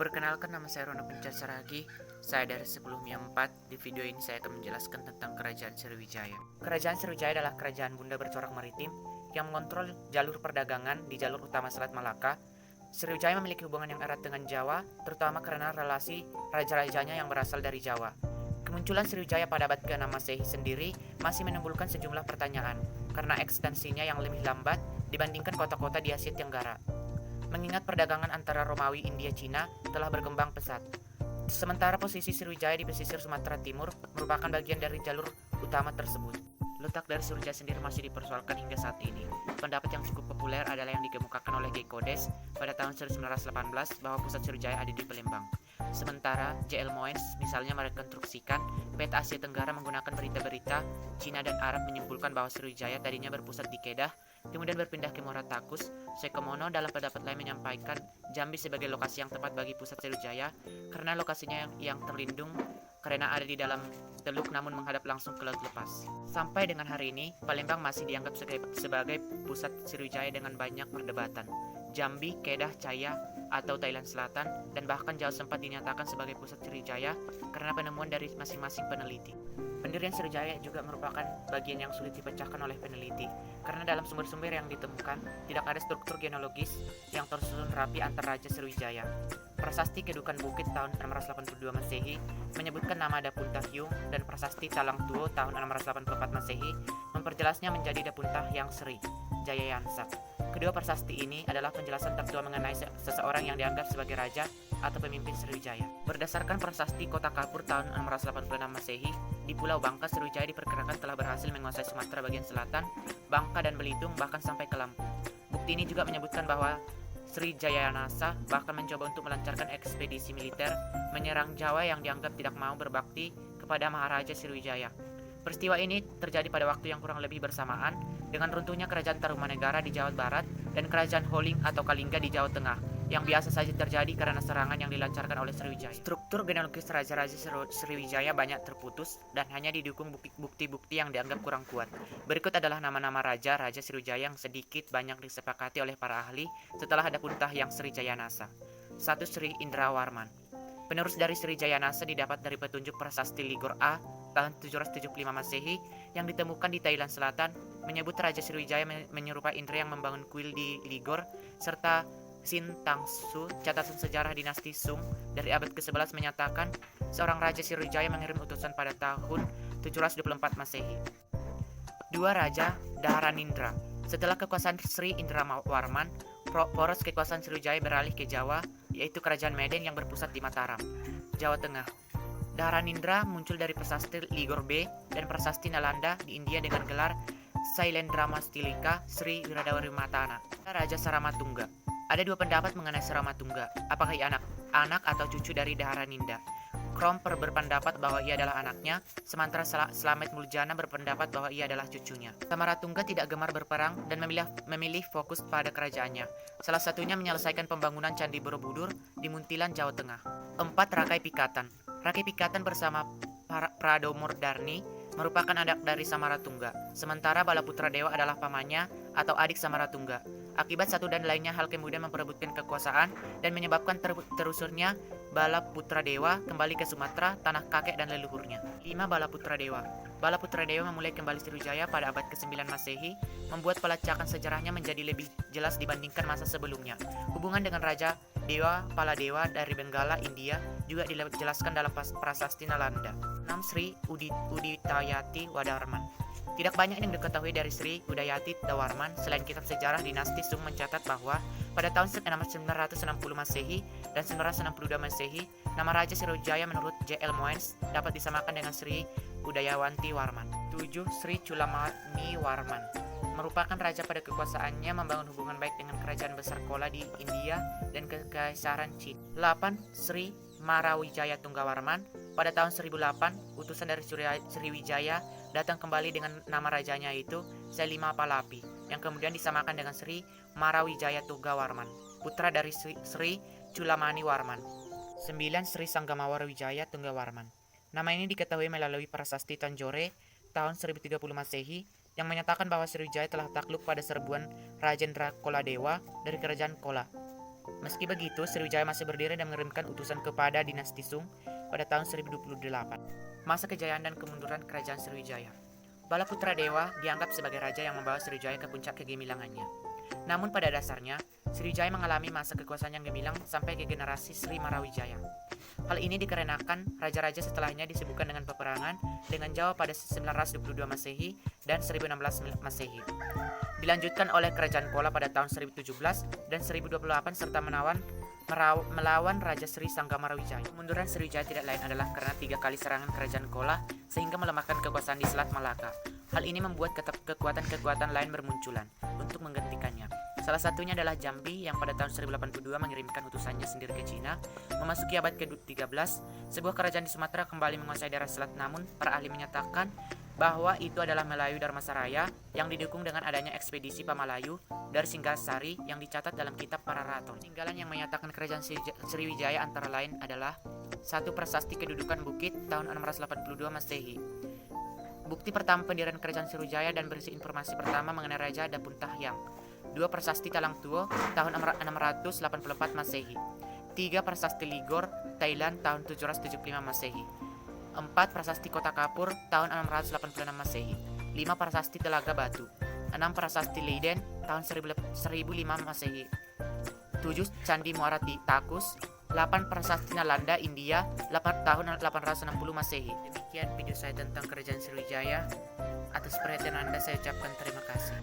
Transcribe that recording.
Perkenalkan, nama saya Rono Pencar Saragi. Saya dari sebelumnya 4. Di video ini saya akan menjelaskan tentang Kerajaan Sriwijaya. Kerajaan Sriwijaya adalah kerajaan bunda bercorak maritim yang mengontrol jalur perdagangan di jalur utama Selat Malaka. Sriwijaya memiliki hubungan yang erat dengan Jawa, terutama karena relasi raja-rajanya yang berasal dari Jawa. Kemunculan Sriwijaya pada abad ke-6 Masehi sendiri masih menimbulkan sejumlah pertanyaan karena ekstensinya yang lebih lambat dibandingkan kota-kota di Asia Tenggara. Mengingat perdagangan antara Romawi, India, Cina telah berkembang pesat. Sementara posisi Sriwijaya di pesisir Sumatera Timur merupakan bagian dari jalur utama tersebut. Letak dari Sriwijaya sendiri masih dipersoalkan hingga saat ini. Pendapat yang cukup populer adalah yang dikemukakan oleh Gekodes pada tahun 1918 bahwa pusat Sriwijaya ada di Palembang. Sementara J.L. Moyes misalnya merekonstruksikan peta Asia Tenggara menggunakan berita-berita Cina dan Arab menyimpulkan bahwa Sriwijaya tadinya berpusat di Kedah, kemudian berpindah ke Muara Takus. Suekomono dalam pendapat lain menyampaikan Jambi sebagai lokasi yang tepat bagi pusat Sriwijaya karena lokasinya yang terlindung karena ada di dalam teluk namun menghadap langsung ke laut lepas. Sampai dengan hari ini, Palembang masih dianggap sebagai pusat Sriwijaya dengan banyak perdebatan. Jambi, Kedah, Chaiya, atau Thailand Selatan, dan bahkan Jawa sempat dinyatakan sebagai pusat Sriwijaya karena penemuan dari masing-masing peneliti. Pendirian Sriwijaya juga merupakan bagian yang sulit dipecahkan oleh peneliti, karena dalam sumber-sumber yang ditemukan tidak ada struktur genealogis yang tersusun rapi antar Raja Sriwijaya. Prasasti Kedukan Bukit tahun 682 Masehi menyebutkan nama Dapuntah Hyung, dan Prasasti Talang Tuo tahun 684 Masehi memperjelasnya menjadi Dapuntah yang Sri Jayayansa. Kedua prasasti ini adalah penjelasan tertua mengenai seseorang yang dianggap sebagai raja atau pemimpin Sriwijaya. Berdasarkan prasasti Kota Kapur tahun 686 Masehi, di Pulau Bangka Sriwijaya diperkirakan telah berhasil menguasai Sumatera bagian selatan, Bangka dan Belitung, bahkan sampai ke Lampung. Bukti ini juga menyebutkan bahwa Sri Jayanasa bahkan mencoba untuk melancarkan ekspedisi militer menyerang Jawa yang dianggap tidak mau berbakti kepada Maharaja Sriwijaya. Peristiwa ini terjadi pada waktu yang kurang lebih bersamaan dengan runtuhnya Kerajaan Tarumanegara di Jawa Barat dan Kerajaan Holing atau Kalingga di Jawa Tengah, yang biasa saja terjadi karena serangan yang dilancarkan oleh Sriwijaya. Struktur genealogis raja-raja Sriwijaya banyak terputus dan hanya didukung bukti-bukti yang dianggap kurang kuat. Berikut adalah nama-nama raja-raja Sriwijaya yang sedikit banyak disepakati oleh para ahli setelah ada Puntah yang Sri Jayanasa. 1. Sri Indrawarman. Penerus dari Sri Jayanasa didapat dari petunjuk prasasti Ligor A tahun 775 Masehi yang ditemukan di Thailand Selatan, menyebut Raja Sriwijaya menyerupai Indra yang membangun kuil di Ligor, serta Sin Tangsu, catatan sejarah dinasti Sung dari abad ke-11 menyatakan seorang Raja Sriwijaya mengirim utusan pada tahun 724 Masehi. 2. Raja Dharanindra. Setelah kekuasaan Sri Indrawarman, poros kekuasaan Sriwijaya beralih ke Jawa, yaitu Kerajaan Medan yang berpusat di Mataram, Jawa Tengah. Dharanindra muncul dari prasasti Ligor B dan prasasti Nalanda di India dengan gelar Sailendramastilika Sri Wiradawarimatana. Raja Saramatungga. Ada dua pendapat mengenai Saramatungga, apakah ia anak atau cucu dari Dharanindra. Krom berpendapat bahwa ia adalah anaknya, sementara Slamet Muljana berpendapat bahwa ia adalah cucunya. Samaratungga tidak gemar berperang dan memilih fokus pada kerajaannya. Salah satunya menyelesaikan pembangunan Candi Borobudur di Muntilan, Jawa Tengah. 4. Rakai Pikatan. Rakai Pikatan bersama Pradomordarni merupakan anak dari Samaratungga, sementara Balaputra Dewa adalah pamannya atau adik Samaratungga. Akibat satu dan lainnya hal kemudian memperebutkan kekuasaan dan menyebabkan terusurnya Balaputra Dewa kembali ke Sumatera, tanah kakek dan leluhurnya. 5. Balaputra Dewa. Balaputra Dewa memulai kembali Sriwijaya pada abad ke-9 Masehi, membuat pelacakan sejarahnya menjadi lebih jelas dibandingkan masa sebelumnya. Hubungan dengan Raja Dewa Paladewa dari Benggala, India juga dijelaskan dalam prasasti Nalanda. 6. Sri Uditayati Wadarman. Tidak banyak yang diketahui dari Sri Udayati Dawarman selain kitab sejarah dinasti Sung mencatat bahwa pada tahun 960 Masehi dan 962 Masehi, nama Raja Sriwijaya menurut J.L. Moyes dapat disamakan dengan Sri Udayawanti Warman. 7. Sri Chulamani Warman. Merupakan raja pada kekuasaannya membangun hubungan baik dengan kerajaan besar Kola di India dan Kekaisaran Cina. 8. Sri Marawijaya Tunggawarman. Pada tahun 1008, utusan dari Sriwijaya datang kembali dengan nama rajanya yaitu Selima Palapi, yang kemudian disamakan dengan Sri Marawijaya Tunggawarman, putra dari Sri Chulamani Warman. 9. Sri Sanggamawar Wijaya Tunggawarman. Nama ini diketahui melalui prasasti Tanjore tahun 1030 Masehi yang menyatakan bahwa Sriwijaya telah takluk pada serbuan Rajendra Koladewa dari kerajaan Kola. Meski begitu, Sriwijaya masih berdiri dan mengirimkan utusan kepada dinasti Sung pada tahun 1028. Masa kejayaan dan kemunduran Kerajaan Sriwijaya. Bala Putra Dewa dianggap sebagai raja yang membawa Sriwijaya ke puncak kegemilangannya. Namun pada dasarnya, Sriwijaya mengalami masa kekuasaan yang gemilang sampai ke generasi Sri Marawijaya. Hal ini dikarenakan raja-raja setelahnya disibukkan dengan peperangan dengan Jawa pada 922 Masehi dan 1016 Masehi. Dilanjutkan oleh Kerajaan Kola pada tahun 1017 dan 1028 serta melawan Raja Sri Sanggamarawijaya. Kemunduran Sriwijaya tidak lain adalah karena 3 kali serangan Kerajaan Kola sehingga melemahkan kekuasaan di Selat Malaka. Hal ini membuat kekuatan-kekuatan lain bermunculan untuk menggantikannya. Salah satunya adalah Jambi yang pada tahun 1082 mengirimkan utusannya sendiri ke Cina. Memasuki abad ke-13, sebuah kerajaan di Sumatera kembali menguasai daerah selat, namun para ahli menyatakan bahwa itu adalah Melayu Dharmasaraya yang didukung dengan adanya ekspedisi Pamalayu dari Singgasari yang dicatat dalam kitab para raton. Peninggalan yang menyatakan Kerajaan Sriwijaya antara lain adalah 1. Prasasti Kedudukan Bukit tahun 682 Masehi. Bukti pertama pendirian Kerajaan Sriwijaya dan berisi informasi pertama mengenai Raja Dapun Tahyang. 2. Prasasti Talang Tuo tahun 684 Masehi. 3. Prasasti Ligor, Thailand tahun 775 Masehi. 4. Prasasti Kota Kapur tahun 686 Masehi. 5. Prasasti Telaga Batu. 6. Prasasti Leiden tahun 1005 Masehi. 7. Candi Muara Takus. 8. Prasasti Nalanda India tahun 860 Masehi. Demikian video saya tentang Kerajaan Sriwijaya. Atas perhatian Anda saya ucapkan terima kasih.